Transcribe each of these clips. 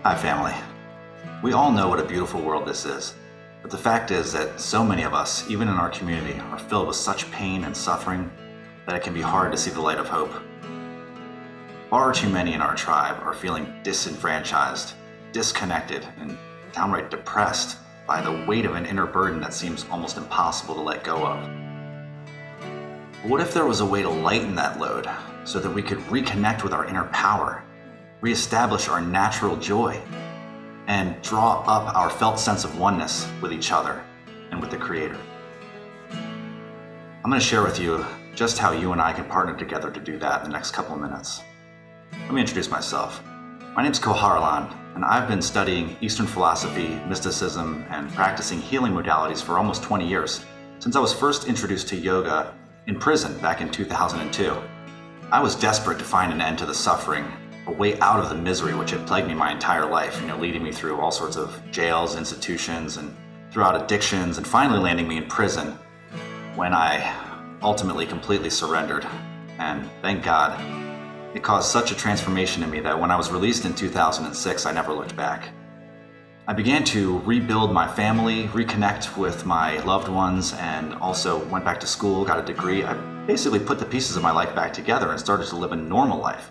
Hi, family. We all know what a beautiful world this is, but the fact is that so many of us, even in our community, are filled with such pain and suffering that it can be hard to see the light of hope. Far too many in our tribe are feeling disenfranchised, disconnected, and downright depressed by the weight of an inner burden that seems almost impossible to let go of. But what if there was a way to lighten that load so that we could reconnect with our inner power, reestablish our natural joy, and draw up our felt sense of oneness with each other and with the Creator? I'm going to share with you just how you and I can partner together to do that in the next couple of minutes. Let me introduce myself. My name is Hara, and I've been studying Eastern philosophy, mysticism, and practicing healing modalities for almost 20 years, since I was first introduced to yoga in prison back in 2002. I was desperate to find an end to the suffering, a way out of the misery which had plagued me my entire life, leading me through all sorts of jails, institutions, and throughout addictions, and finally landing me in prison when I ultimately completely surrendered. And thank God, it caused such a transformation in me that when I was released in 2006, I never looked back. I began to rebuild my family, reconnect with my loved ones, and also went back to school, got a degree. I basically put the pieces of my life back together and started to live a normal life.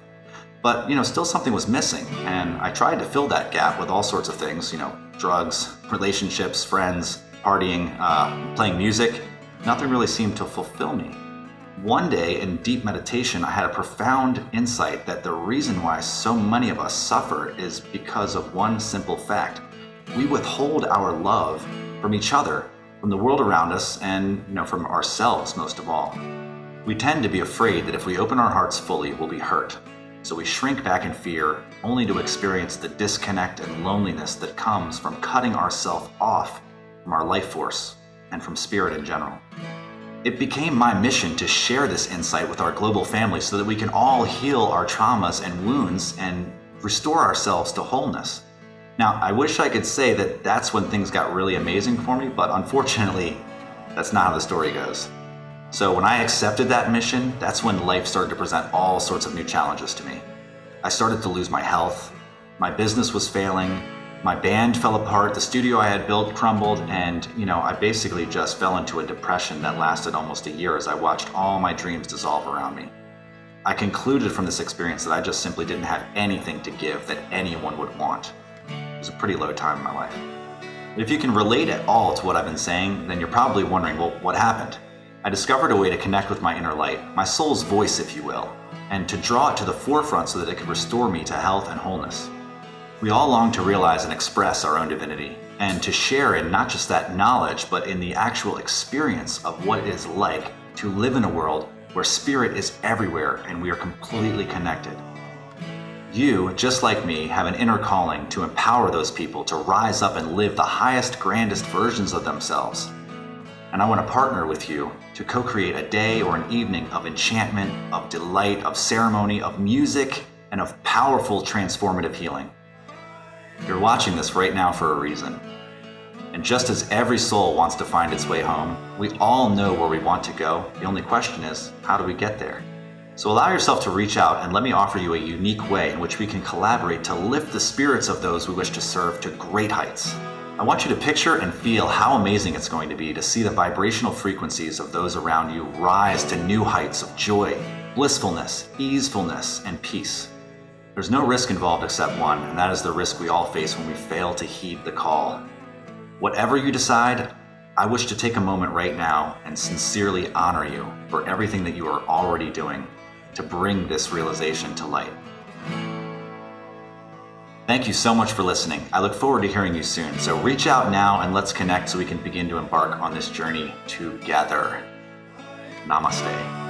But, still something was missing, and I tried to fill that gap with all sorts of things, drugs, relationships, friends, partying, playing music. Nothing really seemed to fulfill me. One day in deep meditation, I had a profound insight that the reason why so many of us suffer is because of one simple fact. We withhold our love from each other, from the world around us, and from ourselves most of all. We tend to be afraid that if we open our hearts fully, we'll be hurt. So we shrink back in fear, only to experience the disconnect and loneliness that comes from cutting ourselves off from our life force and from spirit in general. It became my mission to share this insight with our global family so that we can all heal our traumas and wounds and restore ourselves to wholeness. Now, I wish I could say that that's when things got really amazing for me, but unfortunately, that's not how the story goes. So when I accepted that mission, that's when life started to present all sorts of new challenges to me. I started to lose my health, my business was failing, my band fell apart, the studio I had built crumbled, and I basically just fell into a depression that lasted almost a year as I watched all my dreams dissolve around me. I concluded from this experience that I just simply didn't have anything to give that anyone would want. It was a pretty low time in my life. But if you can relate at all to what I've been saying, then you're probably wondering, well, what happened? I discovered a way to connect with my inner light, my soul's voice, if you will, and to draw it to the forefront so that it could restore me to health and wholeness. We all long to realize and express our own divinity, and to share in not just that knowledge, but in the actual experience of what it is like to live in a world where spirit is everywhere and we are completely connected. You, just like me, have an inner calling to empower those people to rise up and live the highest, grandest versions of themselves. And I want to partner with you to co-create a day or an evening of enchantment, of delight, of ceremony, of music, and of powerful transformative healing. You're watching this right now for a reason. And just as every soul wants to find its way home, we all know where we want to go. The only question is, how do we get there? So allow yourself to reach out and let me offer you a unique way in which we can collaborate to lift the spirits of those we wish to serve to great heights. I want you to picture and feel how amazing it's going to be to see the vibrational frequencies of those around you rise to new heights of joy, blissfulness, easefulness, and peace. There's no risk involved except one, and that is the risk we all face when we fail to heed the call. Whatever you decide, I wish to take a moment right now and sincerely honor you for everything that you are already doing to bring this realization to light. Thank you so much for listening. I look forward to hearing you soon. So reach out now and let's connect so we can begin to embark on this journey together. Namaste.